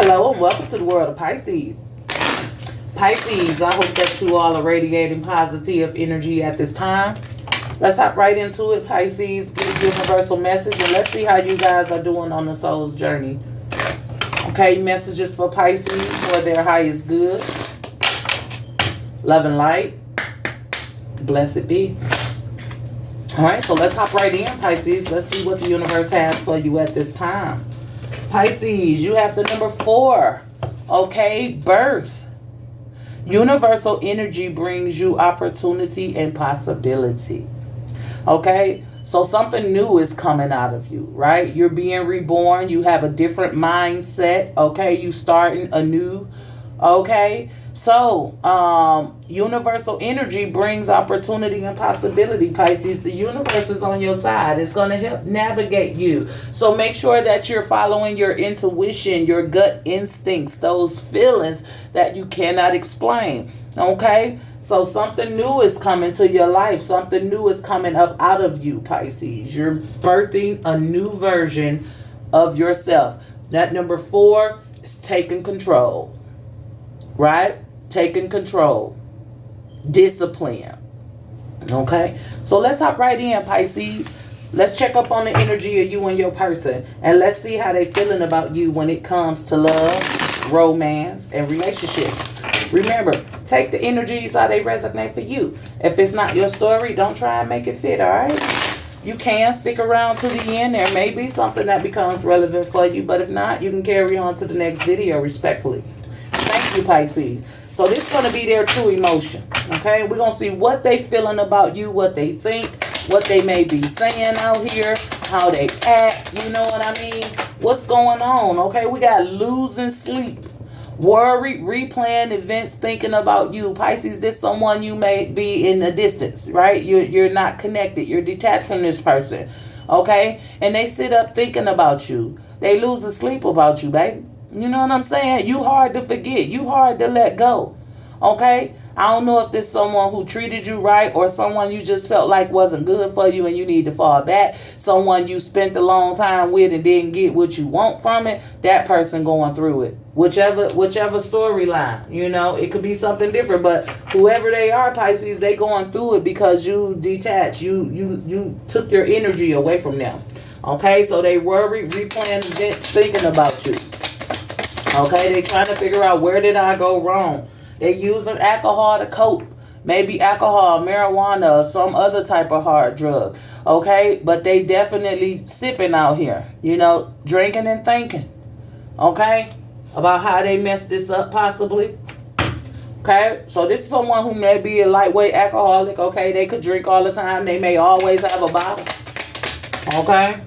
Hello and welcome to the world of Pisces. Pisces, I hope that you all are radiating positive energy at this time. Let's hop right into it. Pisces, give you a universal message and let's see how you guys are doing on the soul's journey. Okay, messages for Pisces for their highest good. Love and light. Blessed be. Alright, so let's hop right in, Pisces. Let's see what the universe has for you at this time. Pisces, you have the number 4. Okay, birth. Universal energy brings you opportunity and possibility. Okay, so something new is coming out of you, right? You're being reborn. You have a different mindset. Okay, you starting anew. Okay, so universal energy brings opportunity and possibility, Pisces. The universe is on your side. It's going to help navigate you. So make sure that you're following your intuition, your gut instincts, those feelings that you cannot explain. Okay, so something new is coming to your life. Something new is coming up out of you, Pisces. You're birthing a new version of yourself. That number 4 is taking control. Right? Taking control. Discipline. Okay? So let's hop right in, Pisces. Let's check up on the energy of you and your person. And let's see how they feeling about you when it comes to love, romance, and relationships. Remember, take the energies how they resonate for you. If it's not your story, don't try and make it fit, alright? You can stick around to the end. There may be something that becomes relevant for you. But if not, you can carry on to the next video respectfully. Thank you, Pisces. So this is going to be their true emotion. Okay, we're going to see what they feeling about you, what they think, what they may be saying out here, how they act. You know what I mean? What's going on? Okay, we got losing sleep, worried, replaying events, thinking about you. Pisces, this someone you may be in the distance, right? You're not connected. You're detached from this person. Okay, and they sit up thinking about you. They losing sleep about you, baby. You know what I'm saying? You hard to forget. You hard to let go. Okay? I don't know if this is someone who treated you right or someone you just felt like wasn't good for you and you need to fall back. Someone you spent a long time with and didn't get what you want from it. That person going through it. Whichever storyline. You know, it could be something different. But whoever they are, Pisces, they going through it because you detached. You took your energy away from them. Okay? So they worried, replaying events, thinking about you. Okay, they trying to figure out where did I go wrong. They using alcohol to cope. Maybe alcohol, marijuana, or some other type of hard drug. Okay, but they definitely sipping out here. You know, drinking and thinking. Okay, about how they messed this up possibly. Okay, so this is someone who may be a lightweight alcoholic. Okay, they could drink all the time. They may always have a bottle. Okay.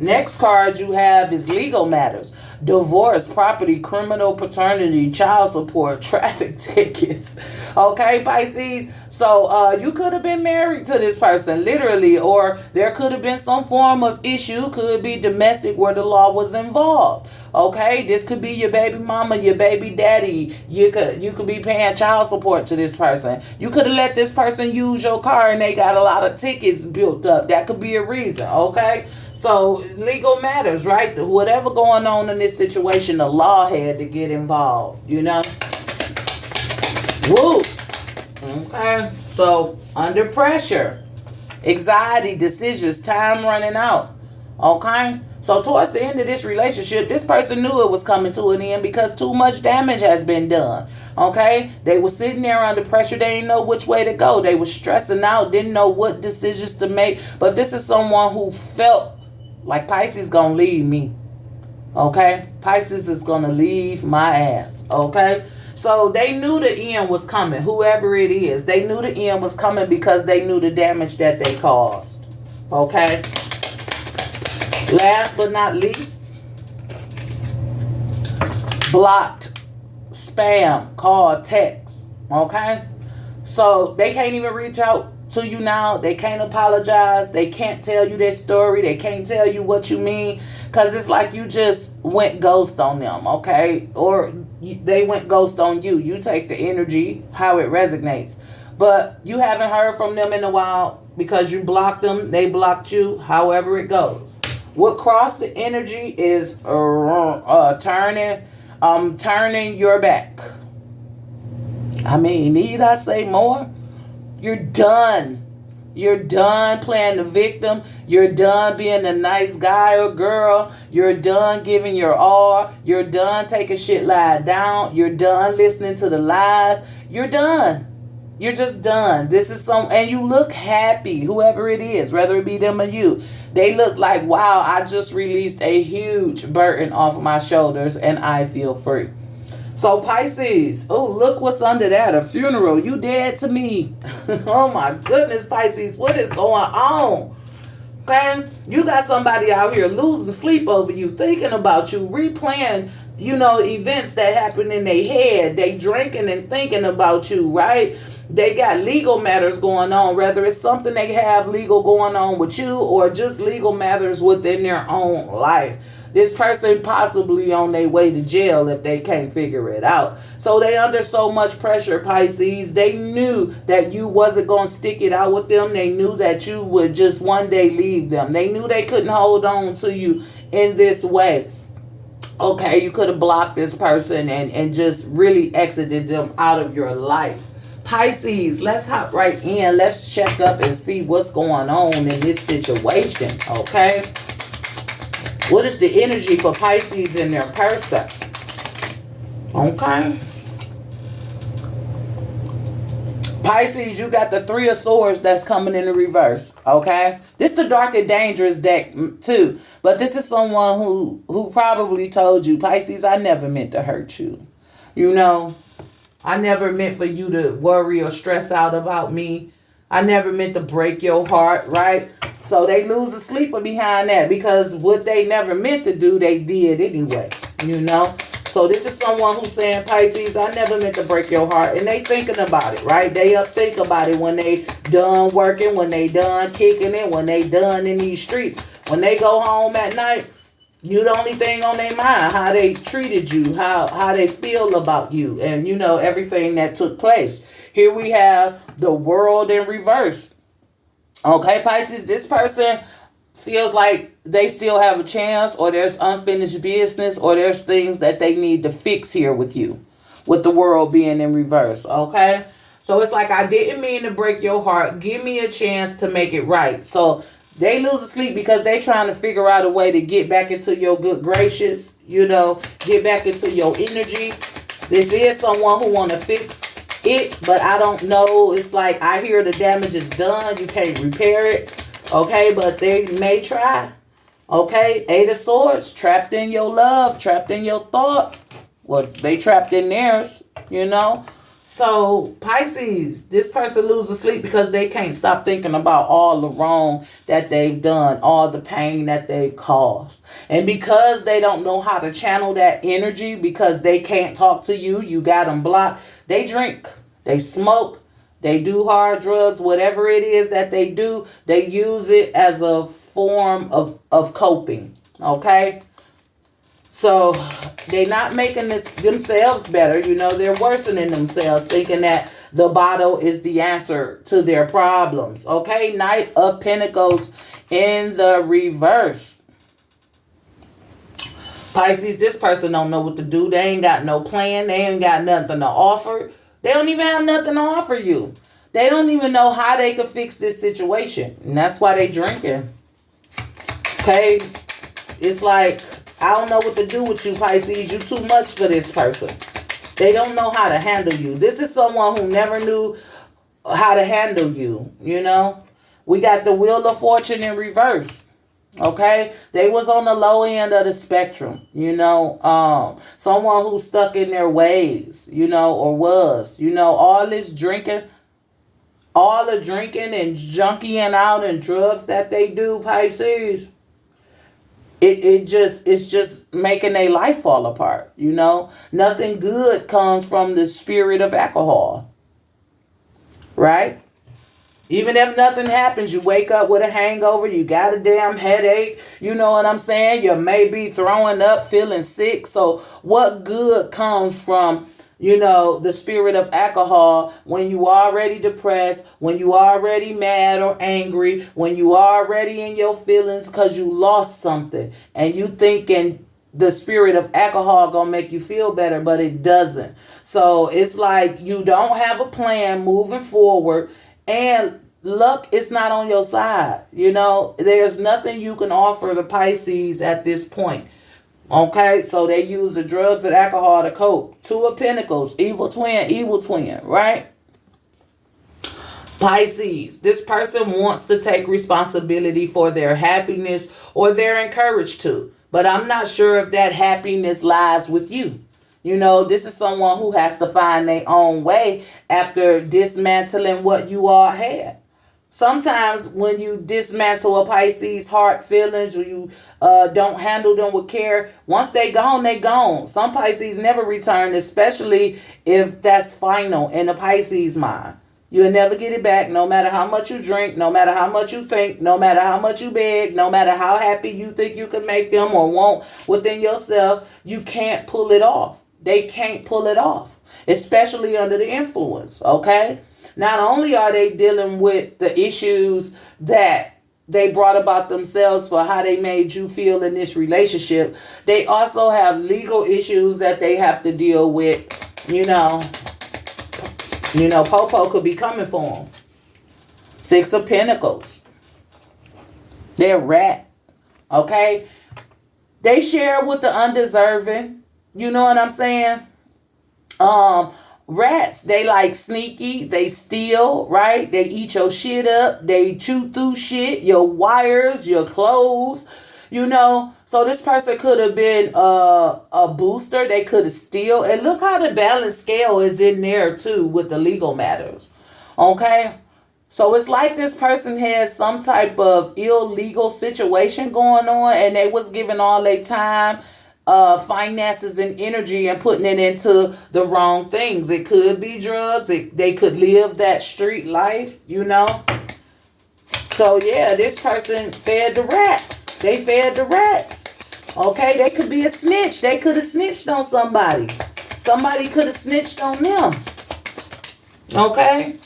Next card you have is legal matters. Divorce, property, criminal paternity, child support, traffic tickets. Okay, Pisces? So you could have been married to this person, literally, or there could have been some form of issue, could be domestic where the law was involved. Okay, this could be your baby mama, your baby daddy. You could be paying child support to this person. You could have let this person use your car and they got a lot of tickets built up. That could be a reason, okay? So legal matters, right? Whatever going on in this situation, the law had to get involved, you know? Woo! Okay, so under pressure, anxiety, decisions, time running out. Okay, so towards the end of this relationship, this person knew it was coming to an end because too much damage has been done. Okay, they were sitting there under pressure. They didn't know which way to go. They were stressing out, didn't know what decisions to make. But this is someone who felt like Pisces gonna leave me. Okay, Pisces is gonna leave my ass. Okay. So they knew the end was coming, whoever it is. They knew the end was coming because they knew the damage that they caused. Okay? Last but not least, blocked, spam, call, text. Okay? So they can't even reach out to you now. They can't apologize. They can't tell you their story. They can't tell you what you mean. Because it's like you just went ghost on them, okay? Or they went ghost on you. You take the energy, how it resonates. But you haven't heard from them in a while because you blocked them. They blocked you, however it goes. What crossed the energy is turning Turning your back. I mean, need I say more? You're done. You're done playing the victim. You're done being a nice guy or girl. You're done giving your all. You're done taking shit lie down. You're done listening to the lies. You're done. You're just done. This is and you look happy, whoever it is, whether it be them or you. They look like, wow, I just released a huge burden off of my shoulders and I feel free. So Pisces, oh, look what's under that, a funeral. You dead to me. Oh my goodness, Pisces, what is going on? Okay, you got somebody out here losing sleep over you, thinking about you, replaying, events that happen in their head. They drinking and thinking about you, right? They got legal matters going on, whether it's something they have legal going on with you or just legal matters within their own life. This person possibly on their way to jail if they can't figure it out. So they under so much pressure, Pisces. They knew that you wasn't going to stick it out with them. They knew that you would just one day leave them. They knew they couldn't hold on to you in this way. Okay, you could have blocked this person and just really exited them out of your life. Pisces, let's hop right in. Let's check up and see what's going on in this situation, okay? What is the energy for Pisces in their person? Okay. Pisces, you got the Three of Swords that's coming in the reverse. Okay. This is the Dark and Dangerous deck too. But this is someone who probably told you, Pisces, I never meant to hurt you. I never meant for you to worry or stress out about me. I never meant to break your heart, right? So they lose a sleeper behind that because what they never meant to do, they did anyway, So this is someone who's saying, Pisces, I never meant to break your heart. And they thinking about it, right? They think about it when they done working, when they done kicking it, when they done in these streets. When they go home at night, you the only thing on their mind, how they treated you, how they feel about you, and everything that took place. Here we have the World in reverse. Okay, Pisces, this person feels like they still have a chance, or there's unfinished business, or there's things that they need to fix here with you, with the World being in reverse, okay? So it's like, I didn't mean to break your heart. Give me a chance to make it right. So they lose sleep because they trying to figure out a way to get back into your good gracious, get back into your energy. This is someone who want to fix it, but I don't know. It's like, I hear the damage is done. You can't repair it. Okay, but they may try. Okay, Eight of Swords, trapped in your love, trapped in your thoughts. Well, they trapped in theirs, So, Pisces, this person loses sleep because they can't stop thinking about all the wrong that they've done, all the pain that they've caused. And because they don't know how to channel that energy, because they can't talk to you, you got them blocked, they drink, they smoke, they do hard drugs, whatever it is that they do, they use it as a form of coping, okay? So they're not making themselves better. They're worsening themselves, thinking that the bottle is the answer to their problems. Okay, Knight of Pentacles in the reverse. Pisces, this person don't know what to do. They ain't got no plan. They ain't got nothing to offer. They don't even have nothing to offer you. They don't even know how they could fix this situation. And that's why they drinking. Okay, it's like, I don't know what to do with you, Pisces. You too much for this person. They don't know how to handle you. This is someone who never knew how to handle you, We got the Wheel of Fortune in reverse. Okay? They was on the low end of the spectrum, Someone who's stuck in their ways, or was. All this drinking, all the drinking and junkying out and drugs that they do, Pisces. It's just making their life fall apart, Nothing good comes from the spirit of alcohol, right? Even if nothing happens, you wake up with a hangover, you got a damn headache, you know what I'm saying? You may be throwing up, feeling sick. So what good comes from, the spirit of alcohol when you already depressed, when you already mad or angry, when you already in your feelings because you lost something and you thinking the spirit of alcohol gonna make you feel better, but it doesn't. So it's like you don't have a plan moving forward, and luck is not on your side. There's nothing you can offer the Pisces at this point. Okay, so they use the drugs and alcohol to cope. Two of Pentacles, evil twin, right? Pisces, this person wants to take responsibility for their happiness, or they're encouraged to. But I'm not sure if that happiness lies with you. This is someone who has to find their own way after dismantling what you all had. Sometimes when you dismantle a Pisces heart feelings, or you don't handle them with care, once they gone, they gone. Some Pisces never return, especially if that's final in the Pisces mind. You'll never get it back, no matter how much you drink, no matter how much you think, no matter how much you beg, no matter how happy you think you can make them or want within yourself. You can't pull it off. They can't pull it off, especially under the influence, okay? Not only are they dealing with the issues that they brought about themselves for how they made you feel in this relationship, they also have legal issues that they have to deal with. Popo could be coming for them. Six of Pentacles. They're rat. Okay? They share with the undeserving. You know what I'm saying? Rats, they like sneaky. They steal, right? They eat your shit up. They chew through shit, your wires, your clothes. So this person could have been a booster. They could have steal. And look how the balance scale is in there too with the legal matters. Okay? So it's like this person has some type of illegal situation going on, and they was giving all their time, finances, and energy and putting it into the wrong things. It could be drugs. They could live that street life, So yeah, this person fed the rats. They fed the rats. Okay, they could be a snitch. They could have snitched on somebody. Somebody could have snitched on them. Okay,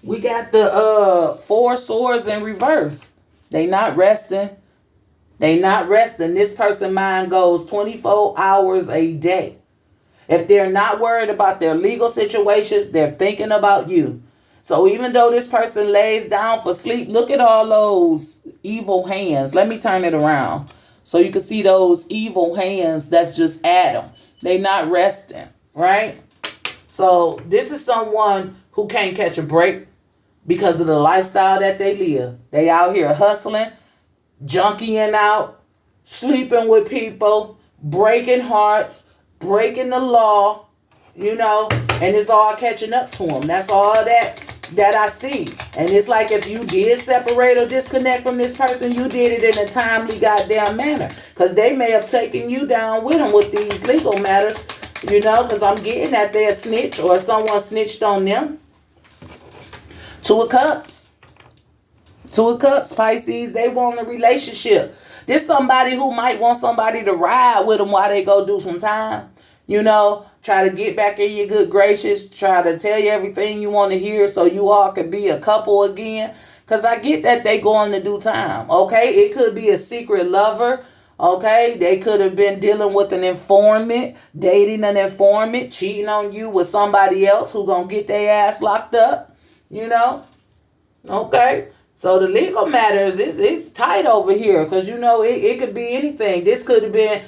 we got the Four Swords in reverse. They not resting. They not resting. This person's mind goes 24 hours a day. If they're not worried about their legal situations, they're thinking about you. So even though this person lays down for sleep, look at all those evil hands. Let me turn it around so you can see those evil hands that's just at them. They not resting, right? So this is someone who can't catch a break because of the lifestyle that they live. They out here hustling, junkieing out, sleeping with people, breaking hearts, breaking the law, and it's all catching up to them. That's all that I see. And it's like if you did separate or disconnect from this person, you did it in a timely goddamn manner. Because they may have taken you down with them with these legal matters, because I'm getting that they're a snitch or someone snitched on them. Two of Cups. Two of Cups, Pisces, they want a relationship. This somebody who might want somebody to ride with them while they go do some time. Try to get back in your good gracious. Try to tell you everything you want to hear so you all can be a couple again. Because I get that they going to do time. Okay, it could be a secret lover. Okay, they could have been dealing with an informant, dating an informant, cheating on you with somebody else who gonna get their ass locked up. Okay. So the legal matters is tight over here because, it could be anything. This could have been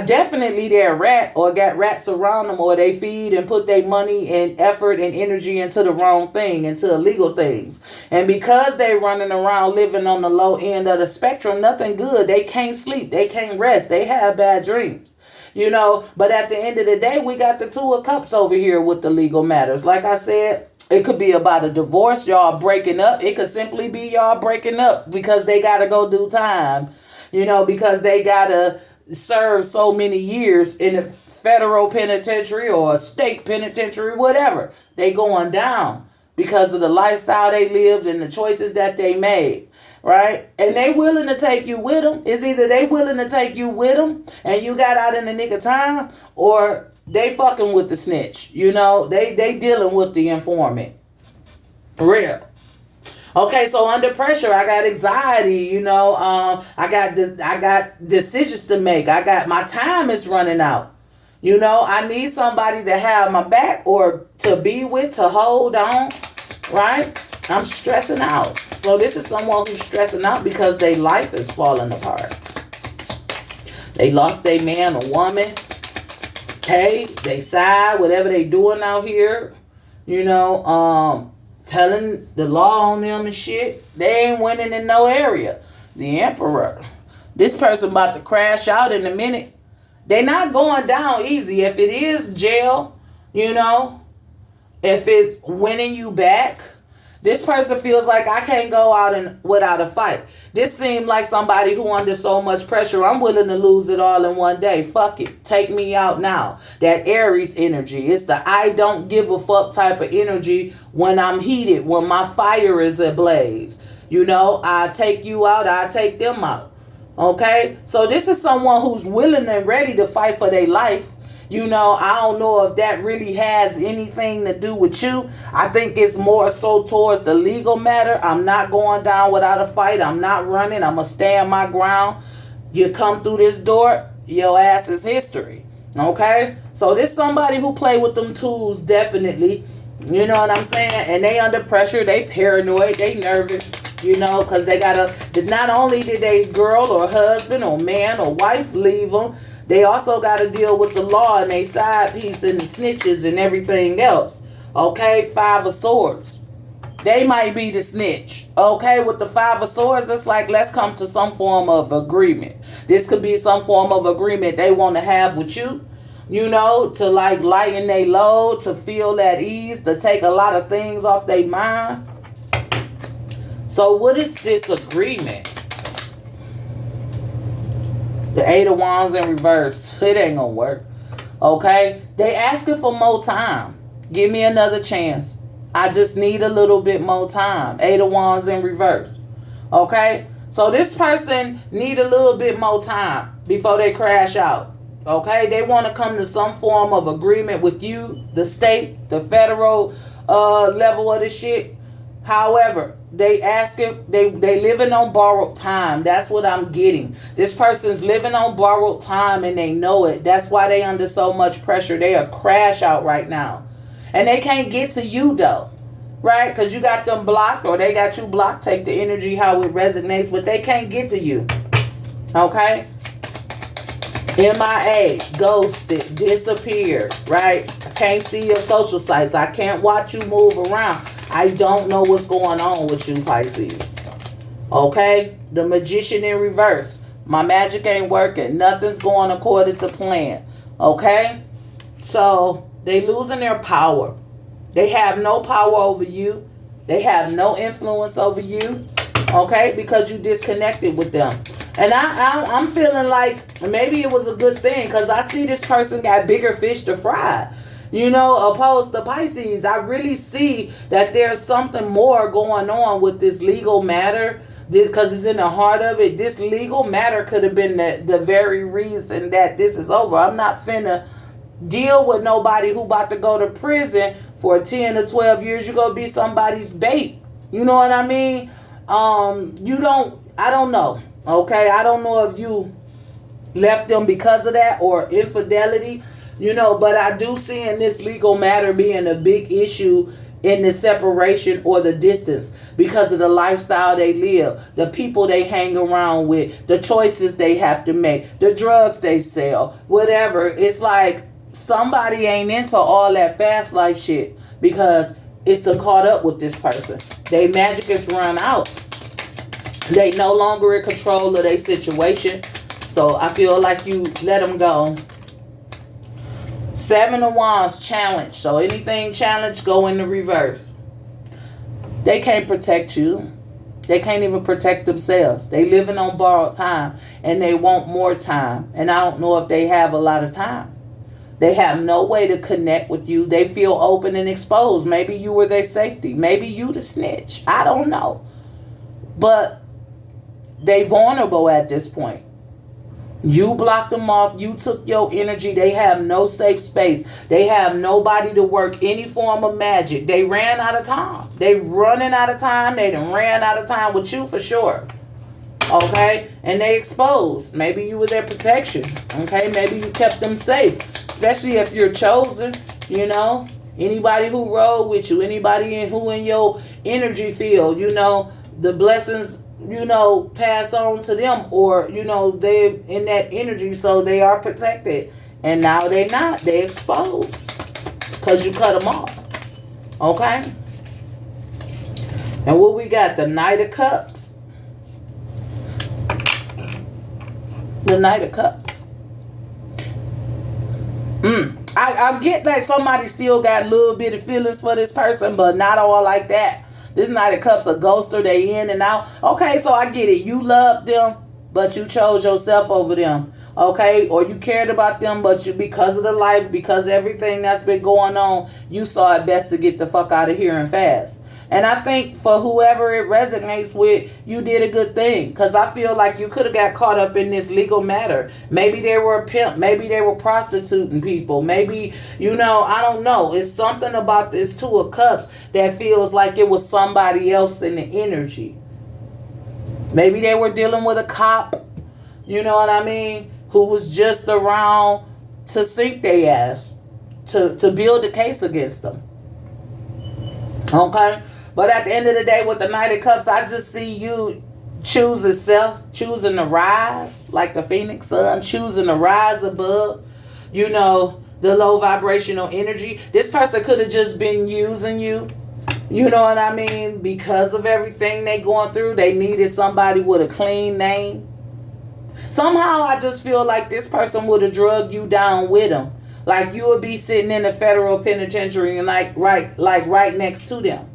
definitely their rat or got rats around them, or they feed and put their money and effort and energy into the wrong thing, into illegal things. And because they running around living on the low end of the spectrum, nothing good. They can't sleep. They can't rest. They have bad dreams. But at the end of the day, we got the Two of Cups over here with the legal matters. Like I said, it could be about a divorce, y'all breaking up. It could simply be y'all breaking up because they got to go do time, because they got to serve so many years in a federal penitentiary or a state penitentiary, whatever. They going down because of the lifestyle they lived and the choices that they made. Right? And they willing to take you with them. It's either they willing to take you with them and you got out in the nick of time, or they fucking with the snitch. They dealing with the informant. Real. Okay, so under pressure, I got anxiety. I got decisions to make. My time is running out. I need somebody to have my back or to be with, to hold on, right? I'm stressing out. So this is someone who's stressing out because their life is falling apart. They lost their man or woman. Hey, they side, whatever they doing out here, telling the law on them and shit. They ain't winning in no area. The Emperor. This person about to crash out in a minute. They not going down easy. If it is jail, if it's winning you back, this person feels like I can't go out without a fight. This seemed like somebody who under so much pressure, I'm willing to lose it all in one day. Fuck it. Take me out now. That Aries energy. It's the I don't give a fuck type of energy when I'm heated, when my fire is ablaze. I take you out, I take them out. Okay? So this is someone who's willing and ready to fight for their life. I don't know if that really has anything to do with you. I think it's more so towards the legal matter. I'm not going down without a fight. I'm not running. I'm going to stand my ground. You come through this door, your ass is history. Okay? So this somebody who play with them tools, definitely. You know what I'm saying? And they under pressure. They paranoid. They nervous. Because they got to, not only did they girl or husband or man or wife leave them, they also got to deal with the law and they side piece and the snitches and everything else. Okay, 5 of Swords. They might be the snitch. Okay, with the 5 of Swords, it's like, let's come to some form of agreement. This could be some form of agreement they want to have with you. To like lighten their load, to feel at ease, to take a lot of things off their mind. So what is this agreement? The 8 of Wands in reverse. It ain't gonna work. Okay? They asking for more time. Give me another chance. I just need a little bit more time. 8 of Wands in reverse. Okay? So this person need a little bit more time before they crash out. Okay? They want to come to some form of agreement with you, the state, the federal level of the shit. However, they living on borrowed time. That's what I'm getting. This person's living on borrowed time and they know it. That's why they under so much pressure. They are crash out right now. And they can't get to you though. Right? Because you got them blocked or they got you blocked. Take the energy how it resonates, but they can't get to you. Okay? MIA, ghosted, disappeared, right? I can't see your social sites. I can't watch you move around. I don't know what's going on with you, Pisces. Okay? The Magician in reverse. My magic ain't working. Nothing's going according to plan. Okay? So, they losing their power. They have no power over you. They have no influence over you. Okay? Because you disconnected with them. And I'm feeling like maybe it was a good thing because I see this person got bigger fish to fry. Opposed to Pisces, I really see that there's something more going on with this legal matter. Because it's in the heart of it. This legal matter could have been the very reason that this is over. I'm not finna deal with nobody who about to go to prison for 10 or 12 years. You're going to be somebody's bait. You know what I mean? I don't know. Okay? I don't know if you left them because of that or infidelity. But I do see in this legal matter being a big issue in the separation or the distance because of the lifestyle they live, the people they hang around with, the choices they have to make, the drugs they sell, whatever. It's like somebody ain't into all that fast life shit because it's done caught up with this person. They magic is run out. They no longer in control of their situation. So I feel like you let them go. 7 of Wands, challenge. So anything challenge, go in the reverse. They can't protect you. They can't even protect themselves. They living on borrowed time and they want more time. And I don't know if they have a lot of time. They have no way to connect with you. They feel open and exposed. Maybe you were their safety. Maybe you the snitch. I don't know. But they vulnerable at this point. You blocked them off. You took your energy. They have no safe space. They have nobody to work any form of magic. They ran out of time. They running out of time. They done ran out of time with you for sure. Okay? And they exposed. Maybe you were their protection. Okay? Maybe you kept them safe. Especially if you're chosen. You know? Anybody who rode with you. Anybody who in your energy field. You know? The blessings, you know, pass on to them, or, you know, they're in that energy, so they are protected. And now they're not. They're exposed because you cut them off. Okay? And what we got? The Knight of Cups. The Knight of Cups. I get that somebody still got a little bit of feelings for this person, but not all like that. This Knight of Cups a ghoster. They in and out. Okay, so I get it. You love them, but you chose yourself over them. Okay? Or you cared about them, but you, because of the life, because of everything that's been going on, you saw it best to get the fuck out of here and fast. And I think for whoever it resonates with, you did a good thing. Because I feel like you could have got caught up in this legal matter. Maybe they were a pimp. Maybe they were prostituting people. Maybe, you know, I don't know. It's something about this Two of Cups that feels like it was somebody else in the energy. Maybe they were dealing with a cop, you know what I mean, who was just around to sink their ass, to build a case against them. Okay? But at the end of the day, with the Knight of Cups, I just see you choosing self, choosing to rise, like the Phoenix Sun, choosing to rise above, you know, the low vibrational energy. This person could have just been using you, you know what I mean, because of everything they going through. They needed somebody with a clean name. Somehow I just feel like this person would have drugged you down with them. Like you would be sitting in the federal penitentiary and like right next to them.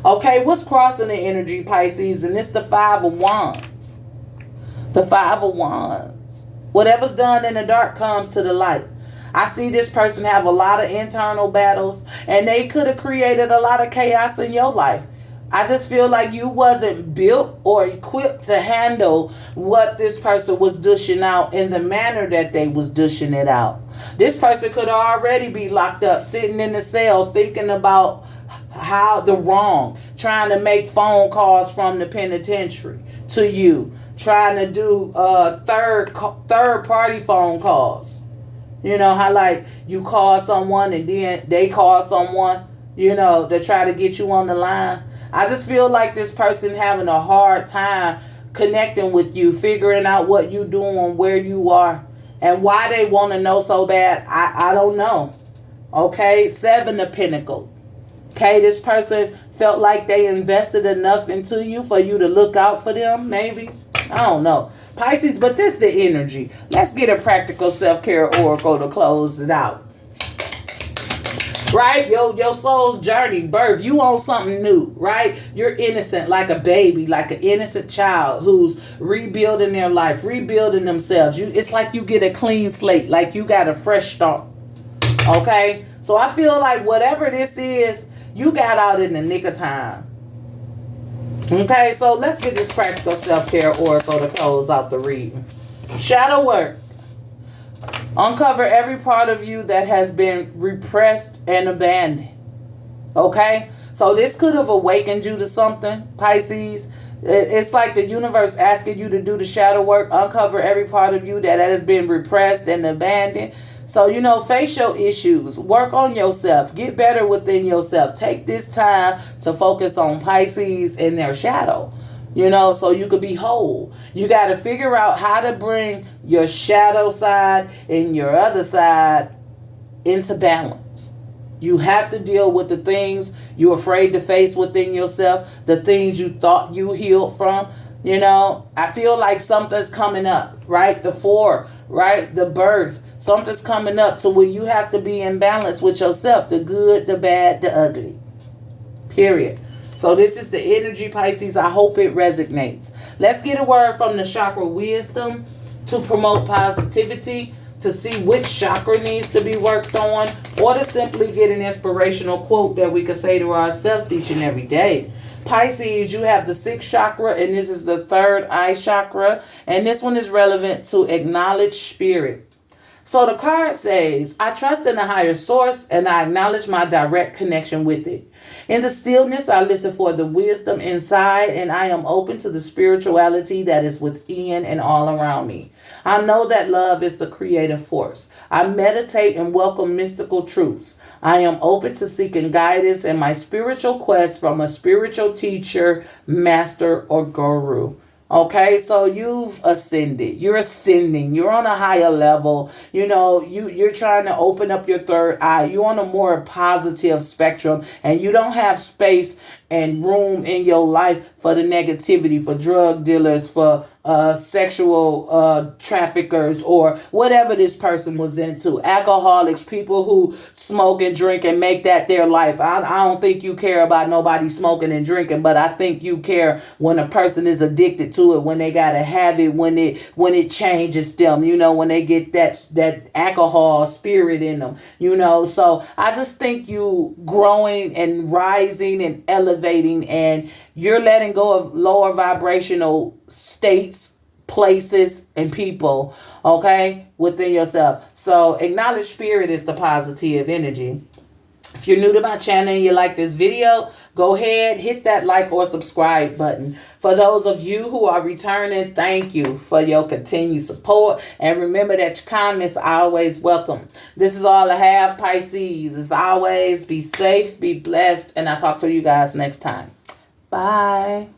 Okay, what's crossing the energy, Pisces? And it's the Five of Wands. The Five of Wands. Whatever's done in the dark comes to the light. I see this person have a lot of internal battles, and they could have created a lot of chaos in your life. I just feel like you wasn't built or equipped to handle what this person was dishing out in the manner that they was dishing it out. This person could already be locked up, sitting in the cell, thinking about how the wrong, trying to make phone calls from the penitentiary to you, trying to do third party phone calls. You know how like you call someone and then they call someone, you know, to try to get you on the line. I just feel like this person having a hard time connecting with you, figuring out what you doing, where you are, and why they want to know so bad. I don't know. Okay, Seven of Pentacles. Okay, this person felt like they invested enough into you for you to look out for them, maybe. I don't know. Pisces, but this the energy. Let's get a practical self-care oracle to close it out. Right? Your soul's journey, birth. You want something new, right? You're innocent, like a baby, like an innocent child who's rebuilding their life, rebuilding themselves. It's like you get a clean slate, like you got a fresh start. Okay? So I feel like whatever this is, you got out in the nick of time. Okay, so let's get this practical self-care oracle to close out the reading. Shadow work. Uncover every part of you that has been repressed and abandoned. Okay? So this could have awakened you to something, Pisces. It's like the universe asking you to do the shadow work. Uncover every part of you that has been repressed and abandoned. So, you know, face your issues. Work on yourself. Get better within yourself. Take this time to focus on Pisces and their shadow. You know, so you could be whole. You got to figure out how to bring your shadow side and your other side into balance. You have to deal with the things you're afraid to face within yourself, the things you thought you healed from. You know, I feel like something's coming up, right? The Four, right? The birth. Something's coming up to where you have to be in balance with yourself. The good, the bad, the ugly. Period. So this is the energy, Pisces. I hope it resonates. Let's get a word from the chakra wisdom to promote positivity to see which chakra needs to be worked on, or to simply get an inspirational quote that we can say to ourselves each and every day. Pisces, you have the 6th chakra, and this is the 3rd eye chakra, and this one is relevant to acknowledge spirit. So the card says, I trust in a higher source and I acknowledge my direct connection with it. In the stillness, I listen for the wisdom inside, and I am open to the spirituality that is within and all around me. I know that love is the creative force. I meditate and welcome mystical truths. I am open to seeking guidance in my spiritual quest from a spiritual teacher, master, or guru. Okay, so you've ascended. You're ascending. You're on a higher level. You know, you're trying to open up your 3rd eye. You're on a more positive spectrum, and you don't have space and room in your life for the negativity, for drug dealers, for sexual traffickers, or whatever this person was into. Alcoholics, people who smoke and drink and make that their life. I don't think you care about nobody smoking and drinking, but I think you care when a person is addicted to it, when they gotta have it, when it changes them, you know, when they get that alcohol spirit in them, you know. So I just think you growing and rising and elevating, and you're letting go of lower vibrational states, places, and people, okay, within yourself. So acknowledge spirit is the positive energy. If you're new to my channel and you like this video, go ahead, hit that like or subscribe button. For those of you who are returning, thank you for your continued support. And remember that your comments are always welcome. This is all I have, Pisces. As always, be safe, be blessed, and I'll talk to you guys next time. Bye.